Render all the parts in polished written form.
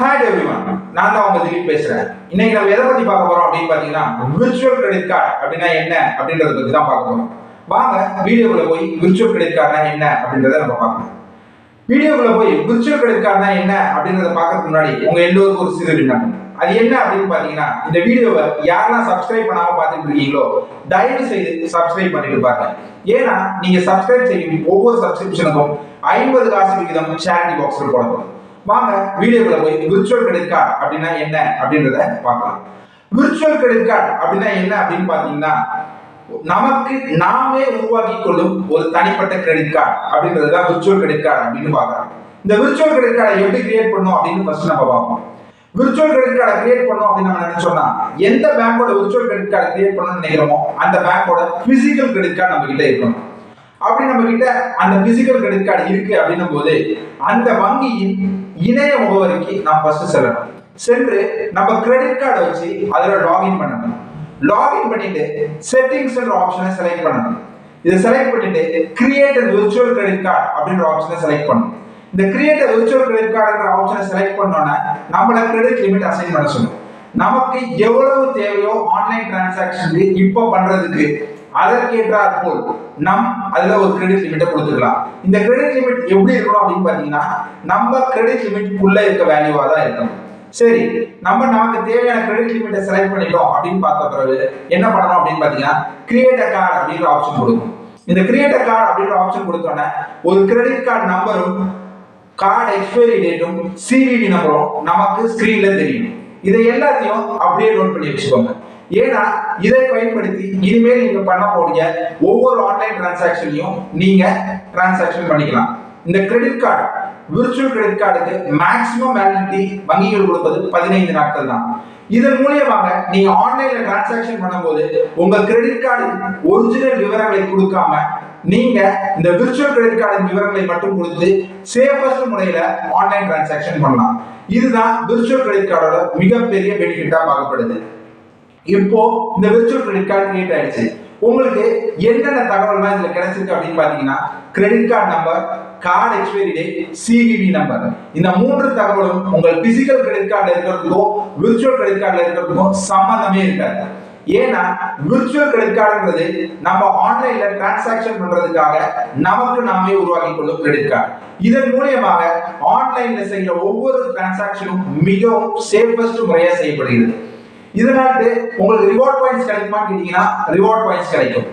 Hi everyone, நான் தான் உங்க திலீப் பேசுறேன். இன்னைக்கு நம்ம எதை பத்தி பார்க்க போறோம் அப்படின்னு பாத்தீங்கன்னா, விர்ச்சுவல் கிரெடிட் கார்டு அப்படின்னா என்ன அப்படின்றத பத்தி தான் பார்க்க போறோம். வாங்க வீடியோக்குள்ள போய் விர்ச்சுவல் கிரெடிட் கார்டுனா என்ன அப்படின்றத நம்ம பார்க்கலாம். வீடியோக்குள்ள போய் விர்ச்சுவல் கிரெடிட் கார்டுனா என்ன அப்படின்றத பார்க்கறதுக்கு முன்னாடி உங்க எல்லோருக்கும் ஒரு சிறு விண்ணப்பம். அது என்ன அப்படின்னு பாத்தீங்கன்னா, இந்த வீடியோவை யாரெல்லாம் சப்ஸ்கிரைப் பண்ணாம பார்த்துட்டு இருக்கீங்களோ தயவு செய்து சப்ஸ்கிரைப் பண்ணிட்டு பாருங்க. ஏன்னா நீங்க சப்ஸ்கிரைப் செய்யும் ஒவ்வொரு சப்ஸ்கிரிப்ஷனுக்கும் 50 காசு விகிதம் சேரிட்டி பாக்ஸ்ல போடப்படும். வாங்க வீடியோக்குள்ள போய் விர்ச்சுவல் கிரெடிட் கார்டு அப்படின்னா என்ன அப்படின்றத பார்க்கலாம். விர்ச்சுவல் கிரெடிட் கார்டு அப்படின்னா என்ன அப்படின்னு பாத்தீங்கன்னா, நமக்கு நாமே உருவாக்கி கொள்ளும் ஒரு தனிப்பட்ட கிரெடிட் கார்டு அப்படின்றதுதான் விர்ச்சுவல் கிரெடிட் கார்டு அப்படின்னு பார்க்கலாம். இந்த விர்ச்சுவல் கிரெடிட் கார்டை எப்படி கிரியேட் பண்ணும் அப்படின்னு ஃபர்ஸ்ட் நம்ம பார்ப்போம். விர்ச்சுவல் கிரெடிட் கார்டை கிரியேட் பண்ணோம் அப்படின்னு நம்ம நினைச்சோம்னா, எந்த பேங்கோட விர்ச்சுவல் கிரெடிட் கார்டை கிரியேட் பண்ணணும்னு நினைக்கிறோமோ அந்த பேங்கோட பிசிக்கல் கிரெடிட் கார்டு நம்ம கிட்ட இருக்கணும். அப்படி நம்ம கிட்ட அந்த பிசிக்கல் கிரெடிட் கார்டு இருக்கு அப்படின்னும் போது அந்த வங்கியின் இணைய முகவரிக்கு நாம் ஃபர்ஸ்ட் செல்லணும். சென்று நம்ம கிரெடிட் கார்டை வச்சு அதுல லாகின் பண்ணணும். லாகின் பண்ணிட்டு செட்டிங்ஸ் என்ற ஆப்ஷனை செலக்ட் பண்ணணும். இதை செலக்ட் பண்ணிட்டு create a virtual credit card அப்படின்ற ஆப்ஷனை செலக்ட் பண்ணணும். இந்த கிரியேட் a virtual credit cardன்ற ஆப்ஷனை செலக்ட் பண்ணோம்னா நம்மள கிரெடிட் லிமிட் அசைன் பண்ண சொல்லும். நமக்கு எவ்வளவு தேவையோ ஆன்லைன் டிரான்சாக்ஷனுக்கு இப்போ பண்றதுக்கு அதற்கேற்றாற் போல் நம் அதுல ஒரு கிரெடிட் லிமிட்டை கொடுத்துக்கலாம். இந்த கிரெடிட் லிமிட் எப்படி இருக்கணும் அப்படின்னு பாத்தீங்கன்னா, நம்ம கிரெடிட் லிமிட் உள்ள இருக்க வேல்யூவா தான் இருக்கணும். சரி, நமக்கு தேவையான கிரெடிட் லிமிட்டை செலக்ட் பண்ணிட்டோம் அப்படின்னு பார்த்த பிறகு என்ன பண்ணணும் அப்படின்னு பாத்தீங்கன்னா, கிரியேட் a கார்டு அப்படின்ற ஆப்ஷன் கொடுக்கும். இந்த கிரியேட் a கார்டு அப்படின்ற ஆப்ஷன் கொடுத்தோன்னே ஒரு கிரெடிட் கார்டு நம்பரும் கார்டு எக்ஸ்பைரி டேட்டும் சிவிவி நம்பரும் நமக்கு ஸ்கிரீன்ல தெரியும். இதை எல்லாத்தையும் அப்படியே நோட் பண்ணி வச்சுக்கோங்க. ஏன்னா இதை பயன்படுத்தி இனிமேல் நீங்க பண்ணக்கூடிய ஒவ்வொரு ஆன்லைன் டிரான்சாக்ஷனையும் நீங்க டிரான்சாக்ஷன் பண்ணிக்கலாம். இந்த கிரெடிட் கார்டு விர்ச்சுவல் கிரெடிட் கார்டுக்கு மேக்ஸிமம் வேலிடிட்டி வங்கிகள் கொடுப்பது 15 நாட்கள் தான். இதன் மூலியமாக நீங்க ஆன்லைன்ல டிரான்சாக்ஷன் பண்ணும்போது உங்க கிரெடிட் கார்டு ஒரிஜினல் விவரங்களை கொடுக்காம நீங்க இந்த விர்ச்சுவல் கிரெடிட் கார்டின் விவரங்களை மட்டும் கொடுத்து சேஃபஸ்ட் முறையில ஆன்லைன் டிரான்சாக்ஷன் பண்ணலாம். இதுதான் விர்ச்சுவல் கிரெடிட் கார்டோட மிகப்பெரிய பெனிஃபிட்டா பார்க்கப்படுது. இப்போ இந்த விர்ச்சுவல் கிரெடிட் கார்டு கிரியேட் ஆயிடுச்சு. உங்களுக்கு என்னென்ன தகவல்கள் இதுல கிடைச்சிருக்கு அப்படின்னு பாத்தீங்கன்னா, credit card number, card expiry date, CVV number. இந்த மூன்று தகவலும் உங்கள் பிசிக்கல் கிரெடிட் கார்டுல இருக்கிறதுக்கும் விர்ச்சுவல் கிரெடிட் கார்டுல இருக்கிறதுக்கும் சம்பந்தமே இருக்காது. ஏன்னா விர்ச்சுவல் கிரெடிட் கார்டுன்றது நம்ம ஆன்லைன்ல டிரான்சாக்ஷன் பண்றதுக்காக நமக்கு நாமே உருவாக்கி கொள்ளும் கிரெடிட் கார்டு. இதன் மூலமாக ஆன்லைன்ல செய்யற ஒவ்வொரு டிரான்சாக்ஷனும் மிகவும் சேஃபஸ்ட் முறையா செய்யப்படுகிறது. இதனால உங்களுக்கு ரிவார்ட் பாயிண்ட்ஸ் கிடைக்குமான்னு கேட்டீங்கன்னா ரிவார்ட் பாயிண்ட்ஸ் கிடைக்கும்.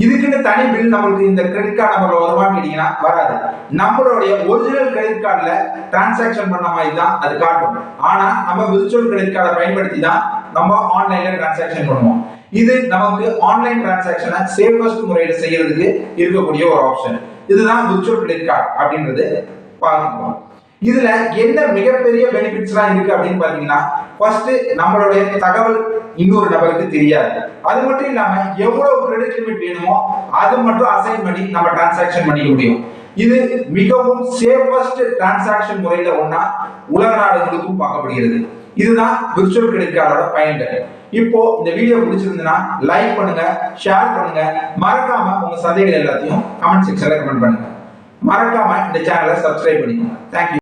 இதுக்குன்னு தனி பில் நம்மளுக்கு இந்த கிரெடிட் கார்டு நம்பர்ல வருமான்னு கேட்டீங்கன்னா வராது. நம்மளுடைய ஒரிஜினல் கிரெடிட் கார்டுல டிரான்சாக்ஷன் பண்ண மாதிரி தான் அது காட்டும். ஆனா நம்ம விர்ச்சுவல் கிரெடிட் கார்டை பயன்படுத்தி தான் நம்ம ஆன்லைன்ல டிரான்சாக்ஷன் பண்ணுவோம். இது நமக்கு ஆன்லைன் டிரான்சாக்ஷனை சேஃபஸ்ட் முறையில செய்யறதுக்கு இருக்கக்கூடிய ஒரு ஆப்ஷன். இதுதான் விர்ச்சுவல் கிரெடிட் கார்டு அப்படின்றது பார்க்கணும். இதுல என்ன மிகப்பெரிய பெனிஃபிட்ஸ்லாம் இருக்கு அப்படின்னு பாத்தீங்கன்னா, ஃபர்ஸ்ட் நம்மளுடைய தகவல் இன்னொரு நபருக்கு தெரியாது. அது மட்டும் இல்லாம எவ்வளவு கிரெடிட் லிமிட் வேணுமோ அது மட்டும் அசைன் பண்ணி நம்ம டிரான்சாக்ஷன் பண்ணிக்க முடியும். இது மிகவும் சேஃபஸ்ட் டிரான்சாக்ஷன் முறையில ஒண்ணா உலக நாடுகளுக்கும் பார்க்கப்படுகிறது. இதுதான் விர்ச்சுவல் கிரெடிட் கார்டோட பயன்கள். இப்போ இந்த வீடியோ பிடிச்சிருந்ததுன்னா லைக் பண்ணுங்க, ஷேர் பண்ணுங்க, மறக்காம உங்க சந்தேகங்கள் எல்லாத்தையும் கமெண்ட் செக்ஷன்ல கமெண்ட் பண்ணுங்க. மறக்காம இந்த சேனலை சப்ஸ்கிரைப் பண்ணிக்கோங்க. தேங்க்யூ.